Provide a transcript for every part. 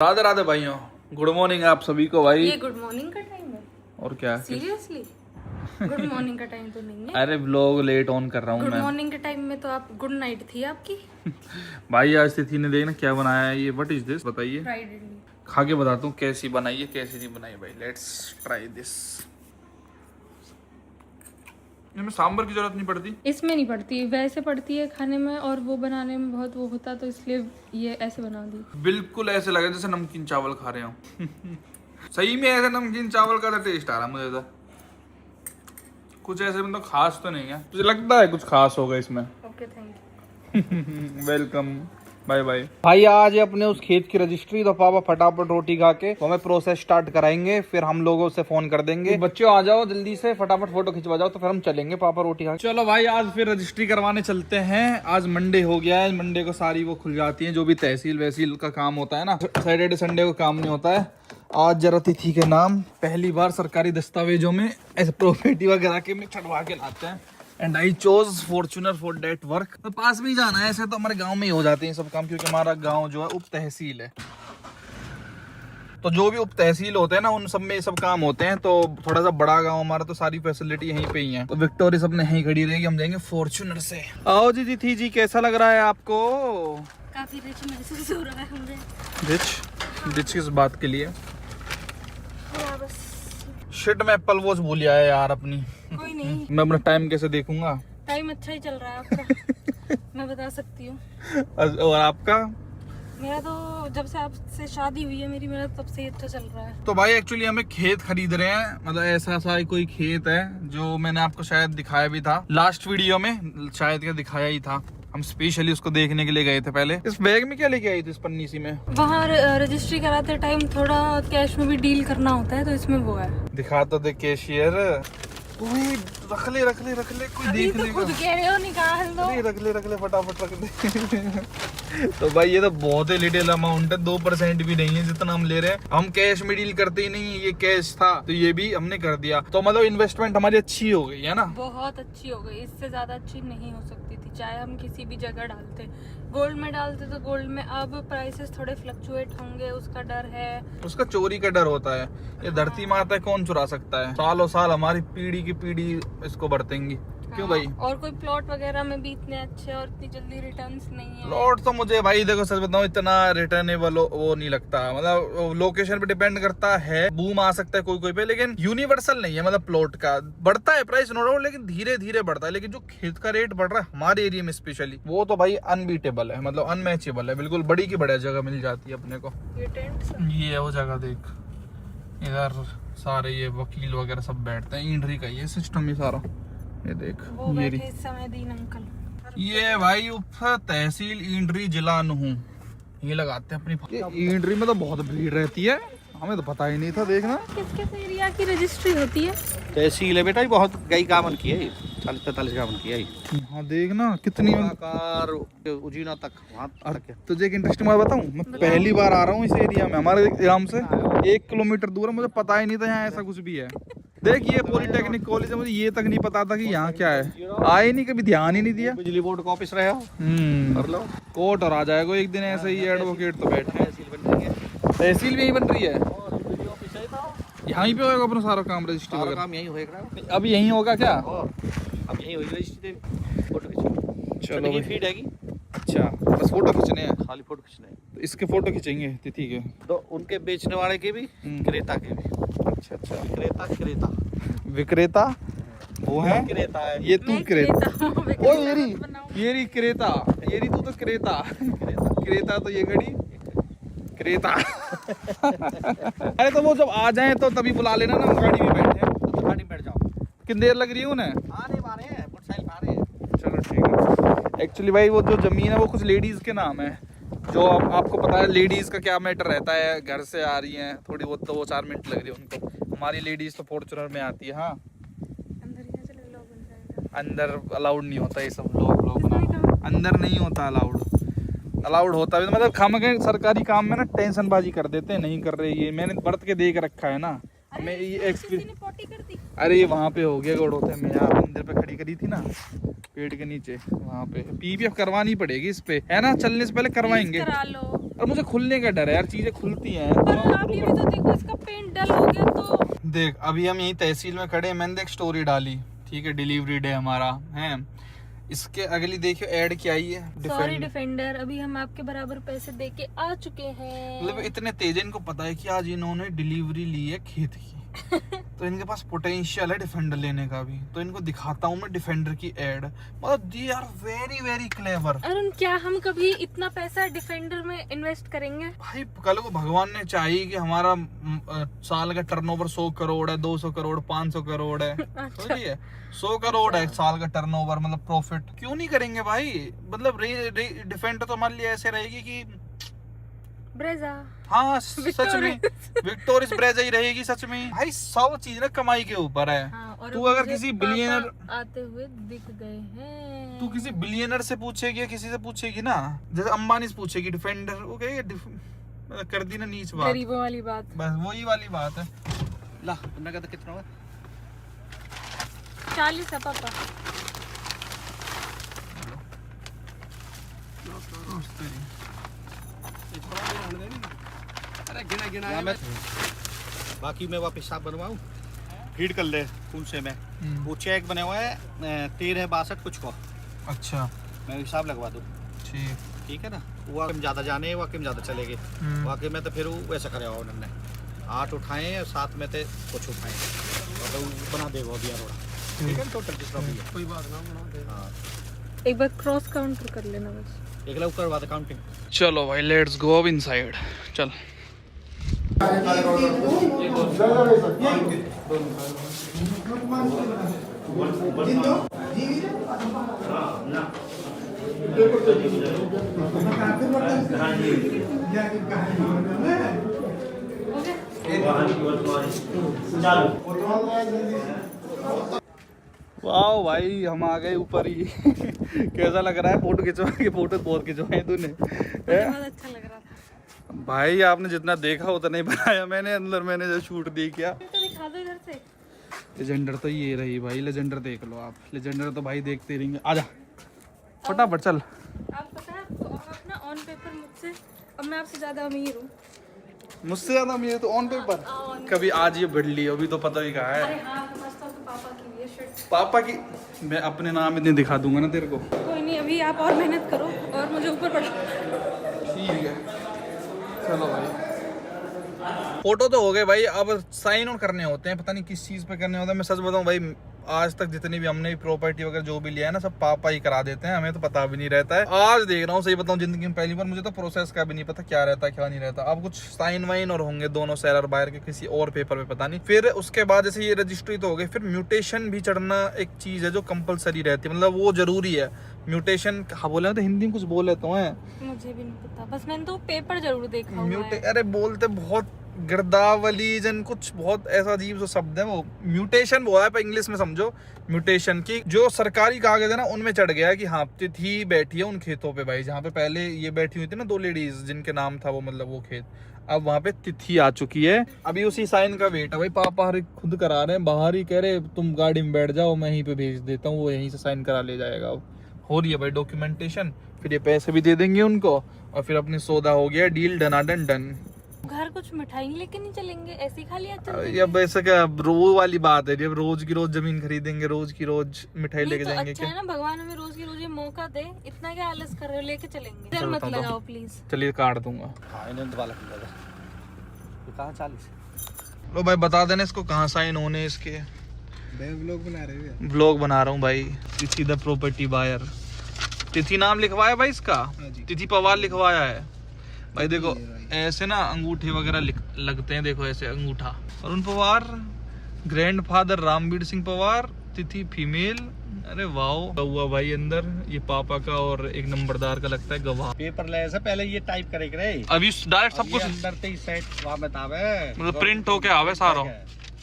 राधे राधे भाइयों, good morning आप सभी को भाई। ये गुड मॉर्निंग का टाइम है? और क्या सीरियसली? गुड मॉर्निंग का टाइम तो नहीं है। अरे व्लॉग लेट ऑन कर रहा हूँ गुड मैं। मॉर्निंग के टाइम में तो आप गुड नाइट थी आपकी। भाई आज तिथि ने देखना क्या बनाया है, ये व्हाट इज दिस बताइए। फ्राइड इडली। खा के बताता हूँ कैसी बनाई है कैसी नहीं बनाई भाई। Let's try this. इसमें सांभर की जरूरत नहीं पड़ती। इसमें नहीं पड़ती, वैसे पड़ती है खाने में, और वो बनाने में बहुत वो होता, तो इसलिए ये ऐसे बना दी। बिल्कुल ऐसे लगे जैसे नमकीन चावल खा रहे हो। सही में ऐसे नमकीन चावल का टेस्ट आ रहा मुझे तो। कुछ ऐसे मतलब खास तो नहीं है, मुझे लगता है कुछ खास होगा इसमें। Okay, thank you. Welcome, bye bye. भाई आज अपने उस खेत की रजिस्ट्री, तो पापा फटाफट रोटी खा के तो हमें प्रोसेस स्टार्ट कराएंगे, फिर हम लोगों से फोन कर देंगे बच्चों आ जाओ जल्दी से, फटाफट फोटो खिंचवा जाओ, तो फिर हम चलेंगे पापा रोटी खा। चलो भाई आज फिर रजिस्ट्री करवाने चलते हैं। आज मंडे हो गया है, मंडे को सारी वो खुल जाती है जो भी तहसील वहसील का काम होता है ना। सैटरडे संडे को काम नहीं होता है। आज जरा तिथि के नाम पहली बार सरकारी दस्तावेजों में ऐसे प्रॉपर्टी वगैरह के में चढ़वा के लाते हैं। And I chose Fortuner for that work. तो पास में ही जाना है, ऐसे तो हमारे गांव में ही हो जाते हैं सब काम, क्योंकि हमारा गांव जो है उप तहसील है। तो जो भी उप तहसील होते हैं ना उन सब में ये सब काम होते हैं। तो थोड़ा सा बड़ा गांव हमारा, तो सारी फैसिलिटी यहीं पे ही है। तो विक्टोरिया सब यहीं खड़ी रहेगी, हम जाएंगे फॉर्चूनर से। आओ जी तिथि जी, कैसा लग रहा है आपको? काफी रिच महसूस हो रहा है मुझे। रिच? रिच किस बात के लिए? शिट, मैं एप्पल वॉच भूल आया यार अपनी। कोई नहीं, मैं अपना टाइम कैसे देखूंगा? टाइम अच्छा ही चल रहा है आपका। मैं बता सकती हूँ। और आपका? मेरा तो जब से आपसे शादी हुई है मेरा तब से ही अच्छा चल रहा है। तो भाई एक्चुअली हमें खेत खरीद रहे हैं, मतलब ऐसा सा कोई खेत है जो मैंने आपको शायद दिखाया भी था लास्ट वीडियो में, शायद क्या दिखाया ही था। हम स्पेशली उसको देखने के लिए गए थे। पहले इस बैग में क्या लेके आई थी, इस पन्नी सी में? वहाँ रजिस्ट्री कराते टाइम थोड़ा कैश में भी डील करना होता है, तो इसमें वो है। दिखा तो दे कैशियर। रख ले कोई देख तो लेगा। खुद कह रहे हो, निकाल दो। रख ले फटाफट रख दे। तो भाई ये तो बहुत ही लिटिल अमाउंट है, 2% भी नहीं है जितना हम ले रहे हैं। हम कैश में डील करते ही नहीं है, ये कैश था तो ये भी हमने कर दिया। तो मतलब इन्वेस्टमेंट हमारी अच्छी हो गई है ना। बहुत अच्छी हो गई, इससे ज्यादा अच्छी नहीं हो सकती थी। चाहे हम किसी भी जगह डालते, गोल्ड में डालते तो गोल्ड में अब प्राइसेस थोड़े फ्लक्चुएट होंगे, उसका डर है। उसका चोरी का डर होता है। ये धरती माता है, कौन चुरा सकता है? सालों साल हमारी पीढ़ी की पीढ़ी इसको बरतेंगी। क्यों भाई? और कोई प्लॉट वगैरह में भी इतने अच्छे और इतनी जल्दी रिटर्न्स नहीं है। प्लॉट तो मुझे भाई देखो सच बताऊं, इतना रिटर्नेबल वो नहीं लगता। मतलब लोकेशन पे डिपेंड करता है, बूम आ सकता है कोई पे, लेकिन यूनिवर्सल नहीं है। मतलब प्लॉट का बढ़ता है प्राइस नो डाउट, लेकिन धीरे धीरे बढ़ता है। लेकिन जो खेत का रेट बढ़ रहा है हमारे एरिया में स्पेशली, वो तो भाई अनबीटेबल है, मतलब अनमैचेबल है। बिल्कुल बड़ी की बड़ी जगह मिल जाती है अपने को। ये है वो जगह, देख इधर सारे ये वकील वगैरह सब बैठते हैं। इंड्री का ये सिस्टम ही सारा, ये देख वो ये बैठे इस समय दीन अंकल। ये भाई उप तहसील इंड्री जिला नूहू, ये लगाते हैं अपनी। इंड्री में तो बहुत भीड़ रहती है, हमें तो पता ही नहीं था। देखना किस किस एरिया की रजिस्ट्री होती है? तहसील है बेटा, बहुत कई कामन की है, 40-45 कामन की है। हाँ देखना कितनी कार उजीना तक वहाँ तक है। तुझे एक इंटरेस्टिंग बात बताऊं, मैं पहली बार आ रहा हूँ इस एरिया में। हमारे ग्राम से 1 किलोमीटर दूर है, मुझे पता ही नहीं था यहाँ ऐसा कुछ भी है। देख ये पॉलिटेक्निक कॉलेज है, मुझे ये तक नहीं पता था कि यहाँ क्या है। आए नहीं, कभी ध्यान ही नहीं दिया। बिजली बोर्ड का ऑफिस रहे हो कर लो, कोर्ट और आ जाएगा एक दिन ऐसे ही। एडवोकेट तो बैठे हैं। तहसील बन रही है, तहसील भी यही बन रही है, ऑफिस है तो यहाँ पे होगा अपना सारा काम, रजिस्ट्री सारा वगैरह। काम यही होएगा। अब यही होगा क्या? और अब यही होगी रजिस्ट्री। फोटो खींचो, चलो की फीड हैगी। अच्छा, बस फोटो खींचने हैं, खाली फोटो खींचना है। तो इसके फोटो खींचेंगे तिथि के, तो उनके बेचने वाले के भी, क्रेता के भी। अच्छा क्रेता विक्रेता वो है, क्रेता है। ये तू क्रेता। ओ बनाओ। ये क्रेता, ये तू तो क्रेता। क्रेता तो ये घड़ी क्रेता। अरे तो वो जब आ जाए तो तभी बुला लेना ना, हम गाड़ी में बैठे हैं। तो गाड़ी में बैठ जाओ। कितनी देर लग रही है उन्हें? आने वाले हैं, मोटरसाइकिल आ रहे हैं। चलो ठीक है। एक्चुअली भाई वो जो जमीन है वो कुछ लेडीज के नाम है, जो आपको पता है लेडीज का क्या मैटर रहता है। घर से आ रही हैं थोड़ी बहुत, तो वो 4 मिनट लग रही है उनको। हमारी लेडीज तो फॉर्चूनर में आती है। हाँ अंदर अलाउड नहीं होता ये सब, लोग बना अंदर नहीं होता अलाउड होता है। मतलब खामखे सरकारी काम में ना टेंशनबाजी कर देते हैं, नहीं कर रहे। ये मैंने बरत के देख रखा है ना, मैं ये एक्सपीरियंस। अरे ये वहाँ पे हो गया गौड़ोते में, यहाँ मंदिर पे खड़ी करी थी ना पेड़ के नीचे, वहाँ पे पीपीएफ करवानी पड़ेगी इस पे, है ना? चलने से पहले करवाएंगे। करा लो। और मुझे खुलने का डर है यार, चीजें खुलती हैं। पर अभी भी तो देखो इसका पेंट डल हो गया तो। देख अभी हम यही तहसील में खड़े हैं, मैंने देख स्टोरी डाली, ठीक है, डिलीवरी डे हमारा है। इसके अगली देखियो ऐड क्या आई है, सॉरी डिफेंडर, अभी हम आपके बराबर पैसे दे के आ चुके हैं। मतलब इतने तेज इनको पता है कि आज इन्होंने डिलीवरी ली है खेत की तो इनके पास पोटेंशियल है डिफेंडर लेने का भी, तो इनको दिखाता हूँ मैं डिफेंडर की एड। मतलब they are very very clever. Arun क्या हम कभी इतना पैसा डिफेंडर में इन्वेस्ट करेंगे? भाई कल को भगवान ने चाहिए कि हमारा साल का टर्नओवर 100 करोड़ है, 200 करोड़, 500 करोड़ है, समझिए 100 करोड़ है साल का टर्नओवर, मतलब प्रॉफिट, क्यों नहीं करेंगे भाई। मतलब डिफेंडर तो हमारे लिए ऐसे रहेगी कि ब्रेजा, हाँ सच में विक्टोरियस ब्रेजा ही रहेगी सच में भाई। सब चीज ना कमाई के ऊपर है। हाँ, और तू अब अगर मुझे किसी पापा बिलियनर आते हुए दिख गए हैं। तू किसी बिलियनर से पूछेगी या किसी से पूछेगी ना, जैसे अंबानी से पूछेगी डिफेंडर, वो कहेगा कर दी ना नीच बात, गरीबों वाली बात, बस वही वाली बात है। ला तुमने कहता कितना हुआ? 40 है पापा। अरे गिना गिना है। बाकी मैं वापस हिसाब बनवाऊं, फीड कर ले उनसे मैं। वो चेक बने हुआ है 1362 कुछ को। अच्छा मैं हिसाब लगवा दूं, ठीक है ना। वो ज्यादा जाने वाकई में ज्यादा चलेंगे, वाकई में तो फिर वो वैसा करे उन्होंने 8 उठाए और 7 में से कुछ उठाए तो बना देगा अभी यार, ठीक है टोटल जितना भी है, कोई बात ना बना दे। हाँ एक बार क्रॉस काउंटर कर लेना बस। एक लाख करवा दे काउंटिंग। चलो भाई लेट्स गो अब इनसाइड। चल वाह भाई हम आ गए ऊपर ही कैसा लग रहा है फोटो खिंचवा के? फोटो बहुत खिंचवाए तूने, बहुत अच्छा लग रहा था भाई आपने जितना देखा उतना ही बनाया मैंने, अंदर मैंने जो शूट दी किया। तो दिखा दो इधर से। लेजेंडर तो ये रही भाई, लेजेंडर देख लो आप, लेजेंडर तो भाई देखते रहेंगे। आजा फटाफट चल। आप पता है आपको, आप ना ऑन पेपर मुझसे, अब मैं आपसे ज्यादा अमीर हूँ। मुझसे ज्यादा मेरे तो ऑन पेपर कभी आज ये बढ़ ली, अभी तो पता ही कहा है। अरे हाँ समझता हूँ, पापा की भी है शर्ट। पापा की मैं अपने नाम इतने दिखा दूंगा ना तेरे को। कोई नहीं, अभी आप और मेहनत करो और मुझे ऊपर बढ़ा। ठीक है चलो भाई, फोटो तो हो गए भाई, अब साइन ऑन करने होते हैं, पता नहीं किस चीज पे करने होता है। मैं सच बताऊं भाई, आज तक जितनी भी हमने प्रॉपर्टी वगैरह जो भी लिया है ना, सब पापा ही करा देते हैं, हमें तो पता भी नहीं रहता है। आज देख रहा हूँ सही बताऊं, जिंदगी में पहली बार मुझे तो प्रोसेस का भी नहीं पता क्या रहता है क्या नहीं रहता। अब कुछ साइन वाइन और होंगे दोनों सेलर बायर के किसी और पेपर पे, पता नहीं। फिर उसके बाद जैसे ये रजिस्ट्री तो हो गई, फिर म्यूटेशन भी चढ़ना एक चीज है जो कंपलसरी रहती है, मतलब वो जरूरी है म्यूटेशन। हाँ बोले तो हिंदी में कुछ बोले तो है, मुझे भी नहीं पता, बस मैंने तो पेपर जरूर देखा हुआ है। अरे बोलते बहुत गिरदावली जन कुछ बहुत ऐसा अजीब सा शब्द है वो, म्यूटेशन वो है पर इंग्लिश में समझो म्यूटेशन की। जो सरकारी कागज है ना उनमें चढ़ गया है कि हाँ तिथि बैठी है उन खेतों पे भाई, जहाँ पे पहले ये बैठी हुई थी ना 2 लेडीज जिनके नाम था वो, मतलब वो खेत, अब वहाँ पे तिथि आ चुकी है। अभी उसी साइन का वेट है भाई, पापा हर खुद करा रहे हैं, बाहर ही कह रहे तुम गाड़ी में बैठ जाओ मैं यहीं पे भेज देता हूँ, वो यहीं से साइन करा ले जाएगा। अब हो रही है भाई डॉक्यूमेंटेशन, फिर ये पैसे भी दे देंगे उनको और फिर अपनी सौदा हो गया, डील डनाडन डन। घर कुछ मिठाई लेके नहीं चलेंगे, ऐसे ही खा लिया ये अब ऐसा क्या रो वाली बात है, जब रोज की रोज जमीन खरीदेंगे, रोज की रोज मिठाई लेके तो जाएंगे अच्छा क्या? है ना, भगवान हमें रोज की रोज ये मौका दे, इतना क्या आलस कर रहे हो, लेके चलेंगे। इधर मत लगाओ प्लीज। चलिए काट दूंगा। हाँ इन्हें वाला कहाँ 40 लो भाई बता देना इसको कहाँ साइन होने इसके। व्लॉग बना रहे हैं, व्लॉग बना रहा हूँ भाई। तिथि द प्रॉपर्टी बायर, तिथि नाम लिखवाया भाई इसका, तिथि पवार लिखवाया है भाई। देखो ऐसे ना अंगूठे वगैरह लगते हैं, देखो ऐसे अंगूठा। अरुण पवार, ग्रैंड फादर रामवीर सिंह पवार, तिथि फीमेल। अरे वाह हुआ भाई अंदर, ये पापा का और एक नंबरदार का लगता है गवाह। पेपर ले से पहले ये टाइप करे करे, अभी डायरेक्ट सब कुछ अंदर ते सेट वहां बतावे, मतलब प्रिंट होके आवे सारा।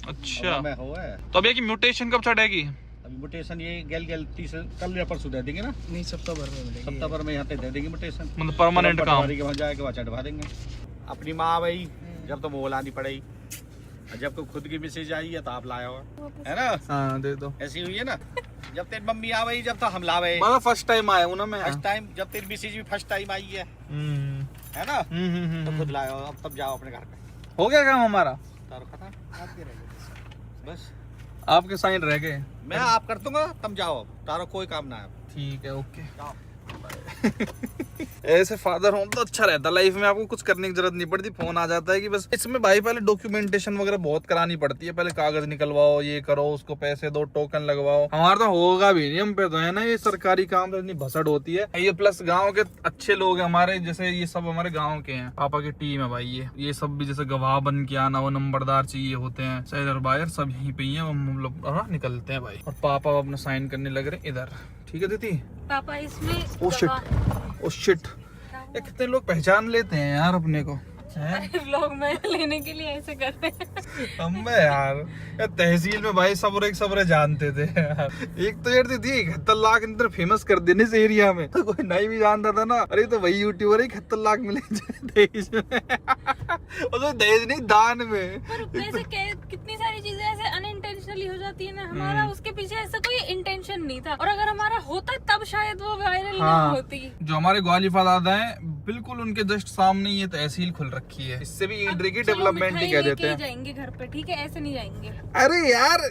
अच्छा मैं हो है। तो अब ये की म्यूटेशन कब चढ़ेगी? अभी म्यूटेशन ये गल 30 कल या परसों दे देंगे ना, नहीं सितंबर में मिलेगी, सितंबर में यहाँ पे दे देंगे म्यूटेशन, मतलब परमानेंट काम के वहाँ जाके वहाँ चढ़वा देंगे। अपनी माँ भाई जब तो वो लानी पड़ेगी, जब कोई खुद की मैसेज आई है तो आप लाया हो है ना। हाँ दे दो। ऐसी हुई है ना, जब तेरी मम्मी आ गई जब तो हम लावे, मतलब फर्स्ट टाइम आया हूँ ना मैं, फर्स्ट टाइम जब तेरी मैसेज भी फर्स्ट टाइम आई है है ना, तो खुद लाओ, अब तब जाओ अपने घर पे। हो गया काम हमारा, तारो खत्म, आपके रह गए बस, आपके साइन रह गए, मैं आप कर दूंगा, तुम जाओ, अब तारो कोई काम ना है। ठीक है, ओके। जाओ। ऐसे फादर होम तो अच्छा रहता लाइफ में, आपको कुछ करने की जरूरत नहीं पड़ती, फोन आ जाता है कि बस। इसमें भाई पहले डॉक्यूमेंटेशन वगैरह बहुत करानी पड़ती है, पहले कागज निकलवाओ, ये करो, उसको पैसे दो, टोकन लगवाओ। हमारा तो होगा भी नहीं, हम पे तो है ना ये सरकारी काम, तो इतनी भसड़ होती है ये। प्लस गाँव के अच्छे लोग हैं हमारे, जैसे ये सब हमारे गाँव के हैं, पापा की टीम है भाई। ये सब भी जैसे गवाह बन के आना, वो नंबरदार चाहिए होते हैं, सैलर बायर सब यहीं पे ही है, हम लोग निकलते हैं भाई। और पापा अपना साइन करने लग रहे इधर, ठीक है दीदी। पापा इसमें ओ शिट, ओ शिट, ये कितने लोग पहचान लेते हैं यार अपने को, अरे व्लॉग में लेने के लिए ऐसे करते हैं। हम यार तहसील में भाई सबरे जानते थे यार। एक तो यार दीदी 71 लाख इंटर फेमस कर देने इस एरिया में, तो कोई नहीं भी जानता था ना, अरे तो वही यूट्यूबर है, 71 लाख मिले दहेज में। और तो दहेज नहीं, दान में। पर वैसे कितनी सारी चीजें ऐसे अनइंटेंशनली हो जाती है ना, हमारा उसके पीछे ऐसा कोई इंटेंशन नहीं था, और अगर हमारा होता तब शायद वो वायरल ना होती। जो हमारे ग्वालिफा दादा है, बिल्कुल उनके जस्ट सामने ये तहसील खुल रखी है, इससे भी इंट्री की डेवलपमेंट ही कह देते हैं। जाएंगे घर पे, ठीक है, ऐसे नहीं जाएंगे। अरे यार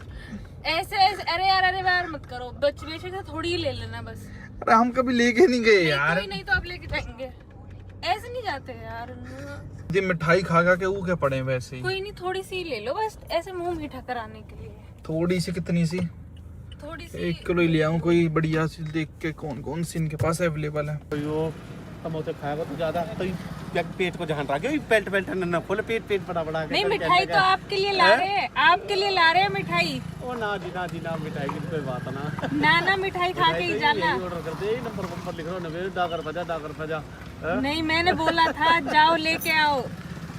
ऐसे अरे यार मत करो, बेचे से थोड़ी ही ले लेना बस। अरे हम कभी लेके नहीं गए यार। कोई नहीं तो आप लेके जाएंगे, ऐसे नहीं जाते यार। ये मिठाई खा के वो क्या पड़े वैसे ही। कोई नहीं, थोड़ी सी ले लो बस, ऐसे मुंह मीठा कराने के लिए। थोड़ी सी, कितनी सी? थोड़ी सी 1 किलो ही ले आऊं, कोई बढ़िया सी देख के। कौन सी इनके पास अवेलेबल है? तो समोसे खाएगा तो ज्यादा, तो पेट को जहाँ रखे पेट न खोले, पेट बड़ा नहीं। मिठाई तो आपके लिए ला रहे हैं, आपके लिए ला रहे हैं मिठाई। ओ ना जी ना मिठाई की कोई बात ना। ना मिठाई खा के ही जाना। ऑर्डर कर दे, नंबर लिख लो, दागर फजा। नहीं, मैंने बोला था जाओ लेके आओ।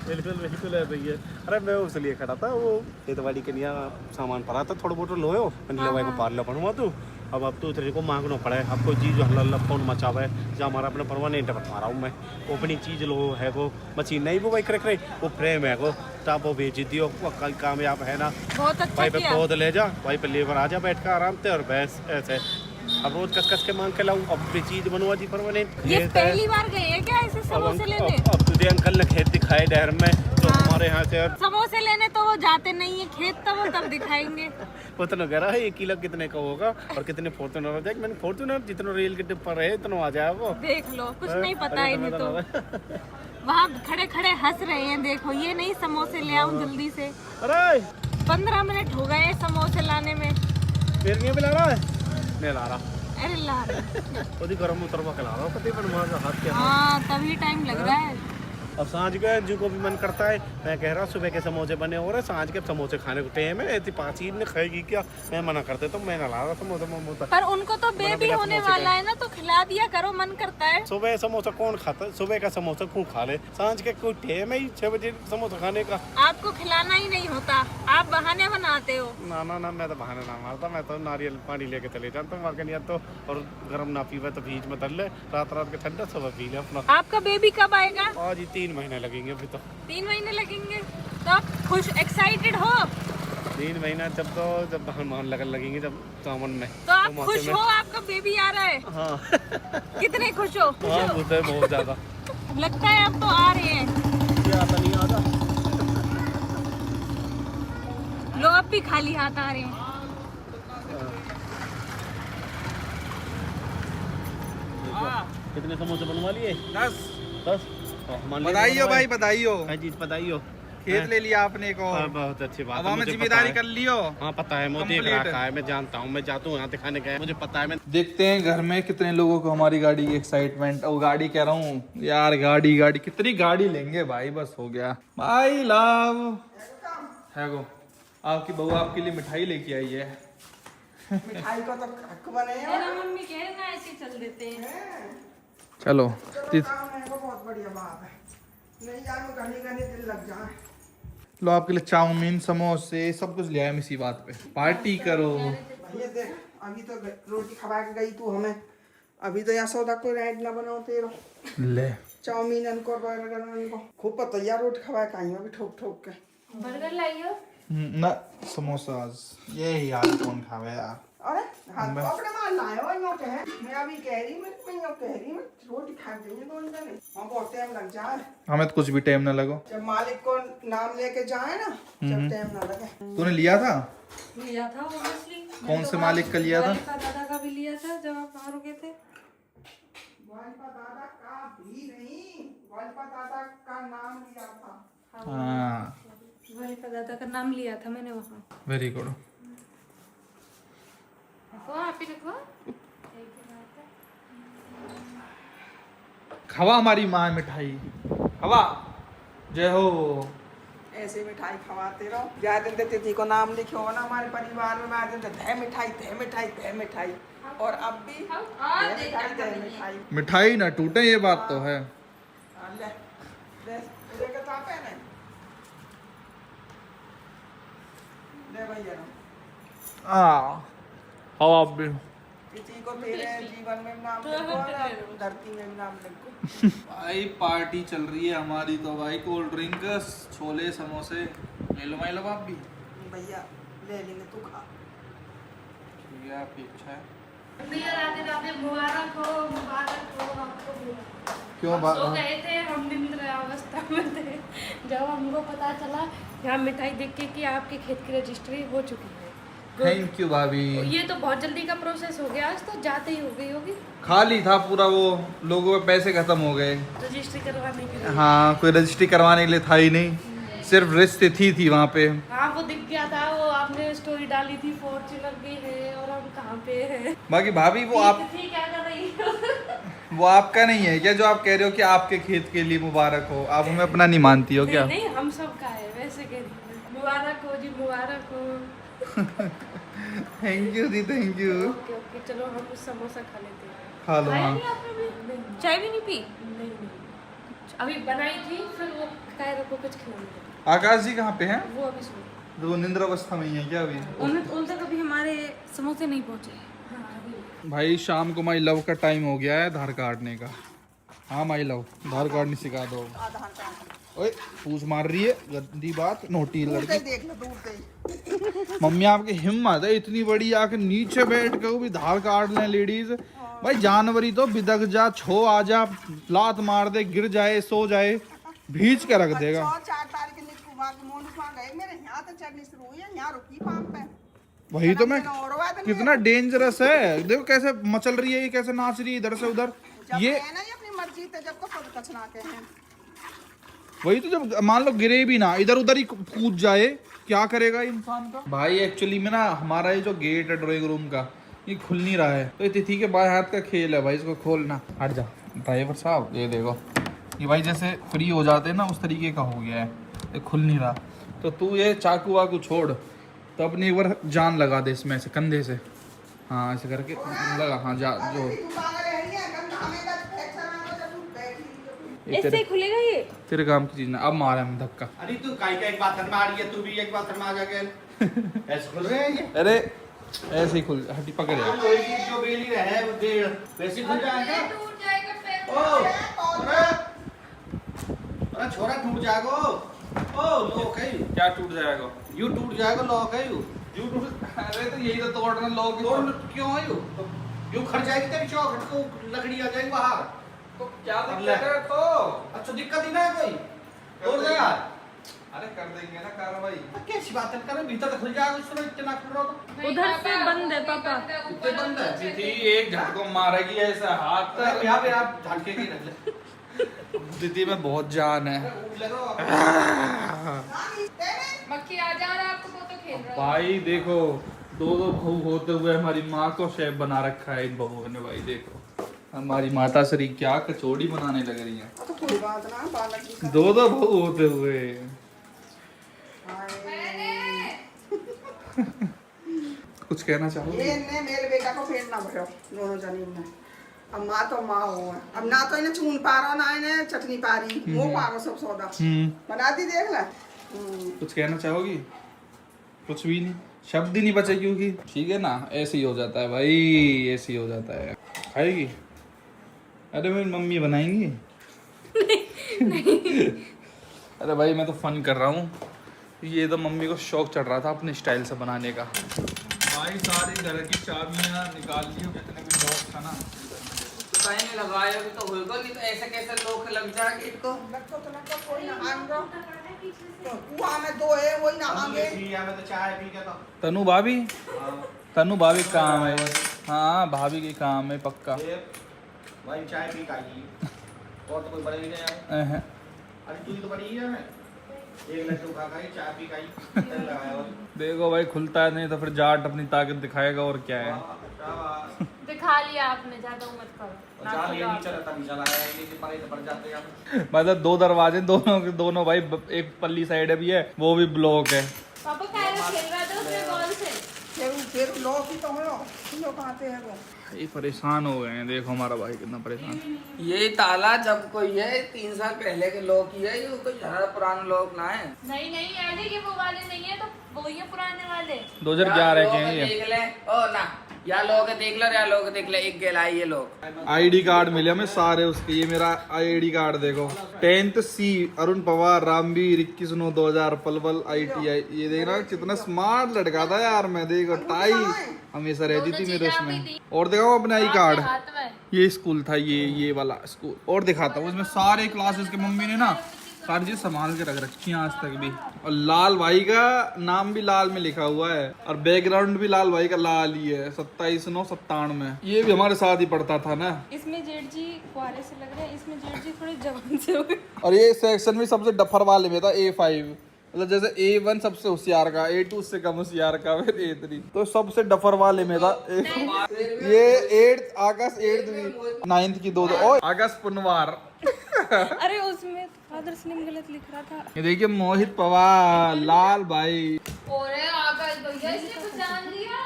बिल्कुल है भैया। अरे मैं उसलिए खड़ा था, वो खेतवाड़ी के लिए सामान पड़ा था, थोड़ा बहुत लो को पार लो पड़ूंगा तू। अब तो तेरे को मांगना पड़ा है, अब कोई चीज़ हल्ला फोन मचावा है, जो हमारा अपना परमानेंट बता रहा हूँ मैं। वो अपनी चीज़ लो है, वो मशीन नहीं वो भाई रख रही, वो फ्रेम है, वो आप वो भेज दियो, वो कल कामयाब है ना। बहुत अच्छा भाई पे किया। पौध ले जा, भाई पे लेबर आ जा बैठ कर आराम से, और बस ऐसे अब रोज कस के मांग के लाऊं, अब भी चीज बनवा दी परमानेंट। ये पहली बार गए हैं क्या ऐसे समोसे लेने? अब तुझे अंकल ने खेत दिखाए डहर में, जो हमारे यहाँ से समोसे लेने तो वो जाते नहीं है खेत, तो वो तब दिखाएंगे। वो तो कह रहा है 1 किलो कितने का होगा और कितने फॉर्च्यूनर देख, मैंने फॉर्च्यूनर जितना रेल के डिब्बा रहे इतना आ जाए वो। देख लो, कुछ नहीं पता है नहीं तो। वहाँ खड़े खड़े हंस रहे हैं, देखो ये नहीं समोसे ले आऊं जल्दी से। अरे 15 मिनट हो गए समोसे लाने में। फिर नहीं ला रहा है? नहीं ला रहा। अरे ला रहे ओदी गरम उतरवा के ला रहा हूँ, कति बनवा का हाथ के। हाँ, तभी टाइम लग रहा है। अब सांझ के जो को भी मन करता है, मैं कह रहा सुबह के समोसे बने हो रहे, सांझ के समोसे खाने को टाइम है, ऐसी 5 चीज ने खाएगी क्या? मैं मना करते तो मैं ना ला रहा समोसा। पर उनको तो बेबी होने वाला है ना, तो खिला दिया करो, मन करता है। सुबह समोसा कौन खाता है? सुबह का समोसा खूब खा ले, सांझ के कोई टाइम है 6 बजे समोसा खाने का? आपको खिलाना ही नहीं होता, आप बहाने बनाते हो। ना मैं तो बहाने ना मारता, मैं तो नारियल पानी लेके चले जाता हूँ नहीं तो, और गर्म ना पीवे तो बीच में तल ले, रात के ठंडा सुबह पी ले अपना। आपका बेबी कब आएगा? आज ही 3 महीने लगेंगे अभी तो। 3 महीने लगेंगे तो आप खुश, एक्साइटेड हो? 3 महीना जब मान लगेंगे, जब सावन में। तो आप खुश हो, आपका बेबी आ रहा है? हाँ। कितने खुश हो? हाँ, वो तो बहुत ज्यादा लगता है अब तो आ रहे हैं। क्या आता नहीं आता। लो अब भी खाली हाथ आ रहे हैं। कितने समोसे बनवा लिए? 10। बधाइयो भाई, बधाइयो। चीज बधाइयो, खेत ले लिया आपने को। बहुत अच्छी बात अब है, हमें मुझे जिम्मेदारी पता कर लियो। हाँ पता है, मुझे देख रखा है, मैं जानता हूँ, मैं जाता हूँ यहाँ दिखाने गया, मुझे पता है। मैं देखते हैं घर में कितने लोगों को हमारी गाड़ी की एक्साइटमेंट। और गाड़ी कह रहा हूँ यार, गाड़ी कितनी गाड़ी लेंगे भाई, बस हो गया भाई। लव है गो, आपकी बहू आपके लिए मिठाई लेके आई है। मिठाई को तो हक बने हैं। मेरा मम्मी कह रहे ना ऐसे चल देते हैं। चलो बहुत बढ़िया बात है, नहीं यार घनी दिल लग जाए। लो आपके लिए चाउमीन, समोसे, सब कुछ ले आया इसी बात पे। पार्टी करो। ये देख, अभी तो रोटी खवा के गई तू हमें, अभी तो यहाँ सौदा कोई रेट ना बनाओ तेरो। ले चाउमीन इनको, बर्गर इनको खूब पता यार, रोटी खवा के आई अभी ठोक के। बर्गर लाइयो ना समोसा, ये यार कौन खावे यार। अरे हाँ तो अपने मार लायो यूं कहे मैं अभी कह रही मैं यूं कह रही मैं रोटी खा देंगे दोनों जने वहाँ बहुत टाइम लग जाए हमें तो कुछ भी टाइम ना लगो। जब मालिक को नाम लेके जाए ना जब टाइम ना लगे। तूने लिया था? लिया था ऑब्वियसली। कौन से मालिक का लिया था? दादा का भी लिया था जब आप बाहर रुके थे। वालपा दादा का भी नहीं, वालपा दादा का नाम लिया था। हाँ वालपा दादा का नाम लिया था मैंने वहाँ। Very good. देखो आप ही देखो। खवा हमारी माँ मिठाई, खवा जय हो। ऐसे मिठाई खवाते रहो। ज्यादा दिन तक तिथि को नाम लिखे हो ना हमारे परिवार में, मैं दिन तक धे मिठाई धे मिठाई धे मिठाई, और अब भी धे मिठाई धे मिठाई। मिठाई ना टूटे ये बात तो है। ले ले ले के तापे ने ले भैया आओ आप भी। तिथि को तेरे जीवन में नाम लिखो ना धरती में नाम लिखो। भाई पार्टी चल रही है हमारी तो भाई, कोल्ड ड्रिंक छोले समोसे ले लो आप भी। भैया ले लेंगे तू खा। ठीक है आपकी इच्छा है। भैया राधे राधे, मुबारक हो आपको। क्यों हम सो गए थे, हम निंद्र अवस्था में थे जब हमको पता चला यहाँ मिठाई देख के कि आपके खेत की रजिस्ट्री हो चुकी है। थैंक यू भाभी। ये तो बहुत जल्दी का प्रोसेस हो गया, आज तो जाते ही हो गई होगी खाली था पूरा, वो लोगों के पैसे खत्म हो गए। रजिस्ट्री करवाने के लिए। हाँ कोई रजिस्ट्री करवाने के लिए था ही नहीं, सिर्फ रिश्ते थी वहाँ पे। हाँ वो दिख गया था, वो आपने स्टोरी डाली थी फॉर्च्यूनर भी है और हम कहाँ पे हैं। बाकी भाभी वो आप थी क्या कर रही हो? वो आपका नहीं है क्या जो आप कह रहे हो कि आपके खेत के लिए मुबारक हो? आप हमें अपना नहीं मानती हो क्या? नहीं हम सब का है, वैसे कह रही हूँ। मुबारक हो जी, मुबारक हो। थैंक यू जी, थैंक यू। ओके ओके चलो हम समोसा खा लेते हैं। खा लो। हाँ चाय भी नहीं पी? नहीं अभी बनाई थी, फिर वो कायरा को कुछ खिलाने। आकाश जी कहाँ पे हैं? वो अभी सो वो निंद्र अवस्था में ही है क्या अभी? उन तक अभी हमारे समोसे नहीं पहुँचे। हाँ भाई शाम को माई लव का टाइम हो गया है धार काटने का। हाँ माई लव धार काटनी सिखा दो। ओए पूछ मार रही है, गंदी बात, नोटी लड़की। देख लो दूर से। मम्मी आपकी हिम्मत है इतनी बड़ी आके नीचे बैठ के भी धार काट लें लेडीज। भाई जानवरी तो बिदक जा, छो आ जा, लात मार दे, गिर जाए, सो जाए, भींच के रख देगा। 4 तारीख गए मेरे यहाँ तो चढ़नी शुरू हुई है, यहाँ रुकी पाम पे। वही तो मैं, कितना डेंजरस है, देखो कैसे मचल रही है ये, कैसे नाच रही है इधर से उधर। ये ना ये अपनी मर्जी से जब को खुद कचना के हैं। वही तो, जब मान लो गिरे भी ना, इधर उधर ही कूद जाए, क्या करेगा इंसान का। भाई एक्चुअली में ना हमारा ये जो गेट है ड्राइंग रूम का, ये खुल नहीं रहा है, तो ये तिथि के बाएं हाथ का खेल है भाई, इसको खोलना। हट जा ड्राइवर साहब, ये देखो ये भाई जैसे फ्री हो जाते हैं ना उस तरीके का हो गया है, ये खुल नहीं रहा। तो तू ये चाकू वाकू छोड़, तो अपनी एक बार जान लगा दे इसमें से, कंधे से, हाँ ऐसे करके लगा, हाँ जा जो ऐसे खुलेगा ये। तेरे काम की चीज ना, अब मारा हम धक्का। अरे तू काई का एक बात मार रही है, तू भी एक बात में आ जाके ऐसे खुल रहे हैं ये। अरे ऐसे ही खुल, हड्डी पकड़ यार। कोई भी जो बेली रहे वो डेढ़ वैसे खुल जाएगा। टूट जाएगा पैर। ओ अरे छोरा टूट जाएगा। ओ लोग है क्या टूट जाएगा? यू टूट जाएगा, लॉक है यू अरे तो यही तो तोड़ना लोग क्यों है यू खड़ जाएगी तेरी चौखट को, लकड़ी आ जाएगी बाहर। तो क्या दिक्कत है तो? अच्छा दिक्कत ही ना है कोई, तोड़ दे यार। अरे कर देंगे ना कार्रवाई। कैसी बात है, कर भीतर तक खुल जाएगा, उसमें इतना खुल रहा तो उधर से बंद है पापा। इतने बंद है। तिथि एक झटको मारेगी ऐसा हाथ तो यहाँ पे आप झटके नहीं रख ले। तिथि में बहुत जान है मक्खी आ जा रहा, आपको तो खेल रहा है। भाई। देखो दो बहू होते हुए हमारी माँ को शेफ बना रखा है इन बहुओं ने। भाई देखो हमारी माता श्री क्या कचौड़ी बनाने लग रही है, तो कोई बात ना, बालक जी दो बहू होते हुए। कुछ कहना चाहोगे? ये ने मेरे बेटा को फेर ना भरो दोनों जनी में। अब माँ तो माँ हो, अब ना तो इन्हें चून पा रहा ना इन्हें चटनी पा रही, वो पा रहा सब सौदा बना दी, देख ले। कुछ कहना चाहोगी? कुछ भी नहीं, शब्द ही नहीं बचे, क्योंकि ठीक है ना, ऐसे ही हो जाता है भाई, ऐसे ही हो जाता है। खाएगी? अरे मेरी मम्मी बनाएंगी। अरे भाई मैं तो फन कर रहा हूँ, ये तो मम्मी को शौक चढ़ रहा था अपने स्टाइल से बनाने का। भाई सारी घर की चाबियां निकाल ली, जितने भी लॉक था ना मैंने लगाया भी तो होगा, नहीं तो ऐसे कैसे लोग लग जाएंगे इनको। लगता तो लगता कोई ना आएगा तो कुआं में दो है वही ना आगे। में तो चाय पी के तो तनु भाभी, तनु भाभी काम है बस। हाँ भाभी की काम है पक्का। भाई चाय पी का और तो कोई बड़े ही नहीं आए। अरे तू तो बड़ी ही है, मैं एक लड्डू खा खाई चाय पी खाई लगाया। देखो भाई खुलता है नहीं तो फिर जाट अपनी ताकत दिखाएगा और क्या है। दिखा लिया आपने, ज्यादा मत करो। चाल ये नीचे रहता, नीचे लगाया नीचे पड़े तो पड़ जाते हैं। मतलब 2 दरवाजे दोनों भाई, एक पल्ली साइड भी है वो भी ब्लॉक है। पापा खेल रहा था उसमें बॉल से। फिर लोग ही तो हो, लोग आते हैं वो। ये परेशान हो गए हैं, देखो हमारा भाई कितना परेशान। ये ताला जब कोई है 3 साल पहले के लोग ही है, ये कोई ज़्यादा पुराने लोग ना है। नहीं ऐसे ये वो वाले नहीं है, तो वो ही है पुराने वाले। 2011 के हैं ये। देख ले ओ ना, या लोग देख लो या लोग देख ले, एक गेलाई ये लोग। आईडी कार्ड मिले हमें सारे उसके, ये मेरा आईडी कार्ड देखो। 10th C Arun Pawar, Ramveer 21/9/2000 Palwal ITI। ये देखना कितना स्मार्ट लड़का था यार। मैं देखो टाई हमेशा रहती थी मेरे उसमें। और दिखाओ अपना आई कार्ड, ये स्कूल था ये वाला स्कूल। और दिखाता हूँ इसमें सारे क्लासेस के मम्मी ने ना सारी चीज संभाल के रख रखी है आज तक भी। और लाल भाई का नाम भी लाल में लिखा हुआ है और बैकग्राउंड भी लाल भाई का लाल ही है। 27/9/97 ये भी हमारे साथ ही पढ़ता था ना। इसमें जेठ जी कुआरे से लग रहे हैं, इसमें जेठ जी थोड़े जवान से हो गए। और ये सेक्शन भी सबसे डफर वाले में था A5। मतलब जैसे A1 सबसे होशियार का, A2 उससे कम होशियार का, फिर A3 तो सबसे डफर वाले में था। ये 8th आकाश 8th भी 9th की 2 और आकाश पुनवार। अरे उसमें फादर्स नेम गलत लिख रहा था। ये देखिए मोहित पवार, लाल भाई। ओरे आकाश भैया इसने कुछ जान लिया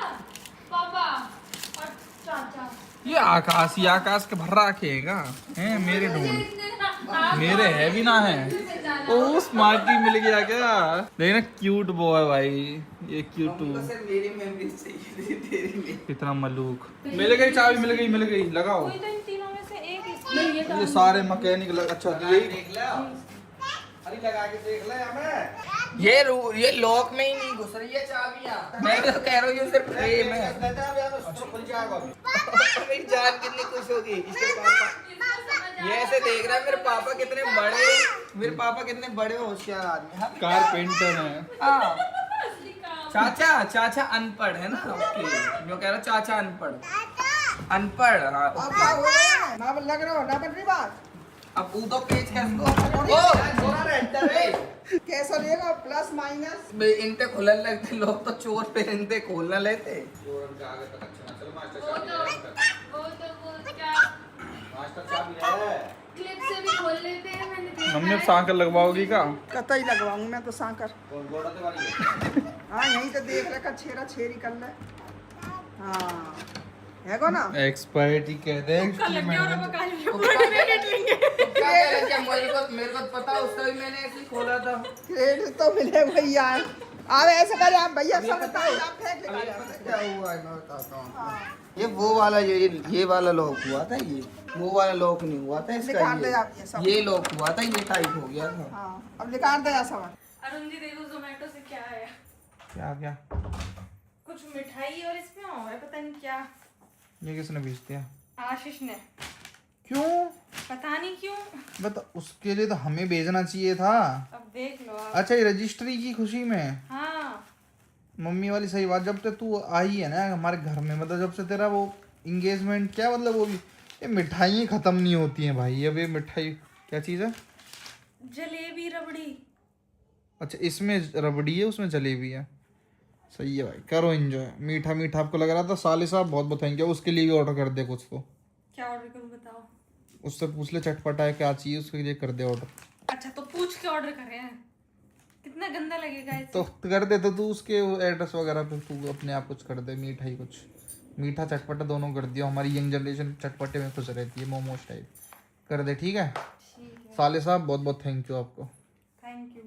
पापा और चाचा। ये आकाश के भर रखेगा हैं मेरे ढूंढ, मेरे है भी ना है। ओ स्मार्टी मिल गया क्या? देखना क्यूट बॉय भाई, ये क्यूट। मेरी मेमोरी चाहिए तेरी में। कितना मलूक। मिल गई चाबी, मिल गई लगाओ। कोई तो इन तीनों में से एक इसमें ये सारे मैकेनिक अच्छा यही देख ले, अरे लगा के देख ले हमें। ये लॉक में ही नहीं घुस रही है चाबियां। मैं तो कह रहा हूँ ये सिर्फ फ्रेम है। खुल जाएगा अभी। मेरी जान कितनी खुश होगी इसके पापा। ये ऐसे देख रहा है मेरे पापा कितने बड़े होशियार आदमी। हाँ कारपेंटर है। हाँ चाचा अनपढ़ है ना। ओके जो कह रहा चाचा अनपढ़ हाँ लग रहा हो ना बन रही बात। अब वो तो पेज कैसा लेगा प्लस माइनस इनते खुलन लगते लोग तो चोर पे इनते खोलना लेते। वो क्या क्लिप से भी खोल लेते हैं। मैंने देखा मम्मी अब है। सांकर लगवाओगी का? कतई लगवाऊंगी मैं तो सांकर। हाँ यही तो देख रखा छेरा छेरी कर ले। हाँ है को ना एक्सपर्ट ही कहते हैं। मेरे को पता उसका भी मैंने ऐसे ही खोला था। क्रेडिट तो मिले भैया। अब ऐसे करे आप भैया सब बताओ आप फेंक क्या हुआ है मैं बताता हूँ। ये वो वाला ये वाला लॉक हुआ था, ये वो वाला लॉक नहीं हुआ था निकाल दे आप इसका। ये लॉक हुआ था, ये टाइट हो गया था। हाँ अब निकाल दे सब। अरुण जी देखो जोमेटो से क्या आया। क्या कुछ मिठाई और इसमें और है पता नहीं क्या। ये किसने भेज दिया? आशीष ने। क्यों? पता नहीं क्यों। बता, उसके लिए तो हमें भेजना चाहिए था। अब देख लो आप। अच्छा ये रजिस्ट्री की खुशी में। हाँ मम्मी वाली सही बात। जब तक तू आई है ना हमारे घर में, मतलब जब से तेरा वो इंगेजमेंट क्या मतलब वो भी, ये मिठाई खत्म नहीं होती हैं भाई। अब ये मिठाई क्या चीज़ है? जलेबी रबड़ी। अच्छा इसमें रबड़ी है उसमें जलेबी है। सही है भाई, करो एंजॉय। मीठा मीठा आपको लग रहा था साले साहब बहुत बहुत थैंक यू। उसके लिए भी ऑर्डर कर दे कुछ तो। क्या ऑर्डर करूँ बताओ? उससे पूछ ले चटपटा है क्या चाहिए, उसके लिए कर दे ऑर्डर। अच्छा तो पूछ के ऑर्डर कर रहे हैं, कितना गंदा लगेगा इससे। तो कर दे तो तू उसके एड्रेस वगैरह पे तू अपने आप कुछ कर दे। मीठा ही कुछ, मीठा चटपटा दोनों कर दियो। हमारी यंग जनरेशन चटपटे में खुश रहती है, मोमोज टाइप कर दे। ठीक है साले साहब, बहुत बहुत थैंक यू आपको। थैंक यू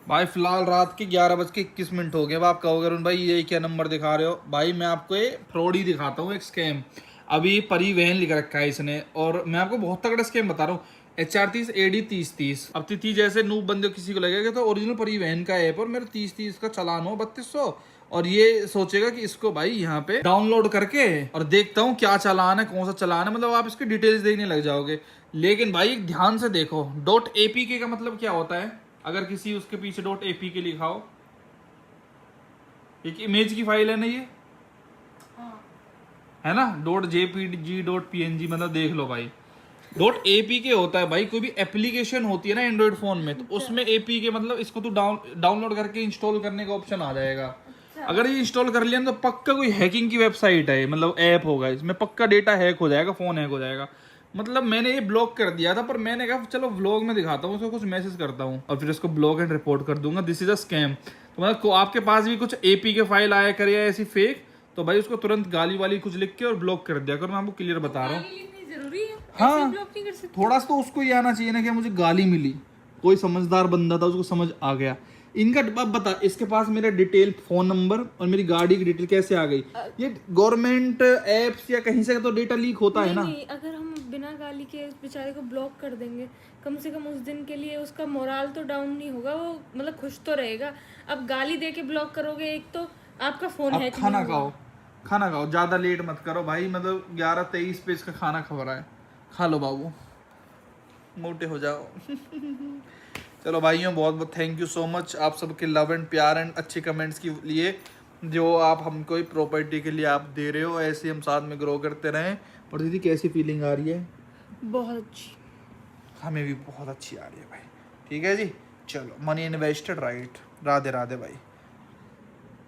भाई फिलहाल रात के 11:21 हो गए। अब आप कहोगे अरुण भाई ये क्या नंबर दिखा रहे हो? भाई मैं आपको ये फ्रॉड ही दिखाता हूँ, एक स्कैम। अभी परिवहन लिख रखा है इसने, और मैं आपको बहुत तगड़ा स्कैम बता रहा हूँ। HR30 AD 3030। अब 30 जैसे नूब बंदे किसी को लगेगा तो ओरिजिनल परिवहन का ऐप, और मेरा 3030 का चालान हो 3200 और ये सोचेगा कि इसको भाई यहाँ पे डाउनलोड करके और देखता हूँ क्या चालान है, कौन सा चालान है, मतलब आप इसकी डिटेल्स देखने लग जाओगे। लेकिन भाई ध्यान से देखो, .apk का मतलब क्या होता है? अगर किसी उसके पीछे .apk लिखा हो, एक इमेज की फाइल है ना ये, है ना, .jpg .png, मतलब देख लो भाई, .apk होता है भाई। कोई भी एप्लीकेशन होती है ना एंड्रॉइड फोन में, तो उसमें apk मतलब इसको तू डाउनलोड करके इंस्टॉल करने का ऑप्शन आ जाएगा। अगर ये इंस्टॉल कर लिया तो पक्का कोई हैकिंग की वेबसाइट है, मतलब ऐप होगा, इसमें पक्का डेटा हैक हो जाएगा, फोन हैक हो जाएगा। मतलब मैंने ये ब्लॉक कर दिया था, पर मैंने कहा चलो व्लॉग में दिखाता हूँ, उसको कुछ मैसेज करता हूँ और फिर इसको ब्लॉक एंड रिपोर्ट कर दूंगा, दिस इज अ स्कैम। तो मतलब आपके पास भी कुछ APK फाइल आया करे या ऐसी फेक, तो भाई उसको तुरंत गाली वाली कुछ लिख के और ब्लॉक कर दिया करो। मैं आपको क्लियर बता रहा हूँ। जरूरी है? हाँ, ब्लॉक नहीं कर सकते? थोड़ा सा तो उसको ये आना चाहिए ना कि मुझे गाली मिली, कोई समझदार बंदा था, उसको समझ आ गया। इनका अब बता, इसके पास मेरा डिटेल, फोन नंबर और मेरी गाड़ी की डिटेल कैसे आ गई? ये गवर्नमेंट एप्स या कहीं से तो डेटा लीक होता है ना। नहीं, अगर हम बिना गाली के उस बेचारे को ब्लॉक कर देंगे, कम से कम उस दिन के लिए उसका मोराल तो डाउन नहीं होगा, वो मतलब खुश तो रहेगा। अब गाली दे के ब्लॉक करोगे, एक तो आपका फोन अब है, खाना खाओ, ज्यादा लेट मत करो भाई, मतलब 11:23 पे इसका खाना खा रहा है, खा लो बाबू, मोटे हो जाओ। चलो भाइयों, बहुत बहुत थैंक यू सो मच आप सबके लव एंड प्यार एंड अच्छे कमेंट्स के लिए, जो आप हमको प्रॉपर्टी के लिए आप दे रहे हो। ऐसे हम साथ में ग्रो करते रहें। और दीदी कैसी फीलिंग आ रही है? बहुत अच्छी। हमें भी बहुत अच्छी आ रही है भाई। ठीक है जी, चलो, money invested right. Radhe Radhe भाई।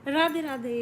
राधे राधे।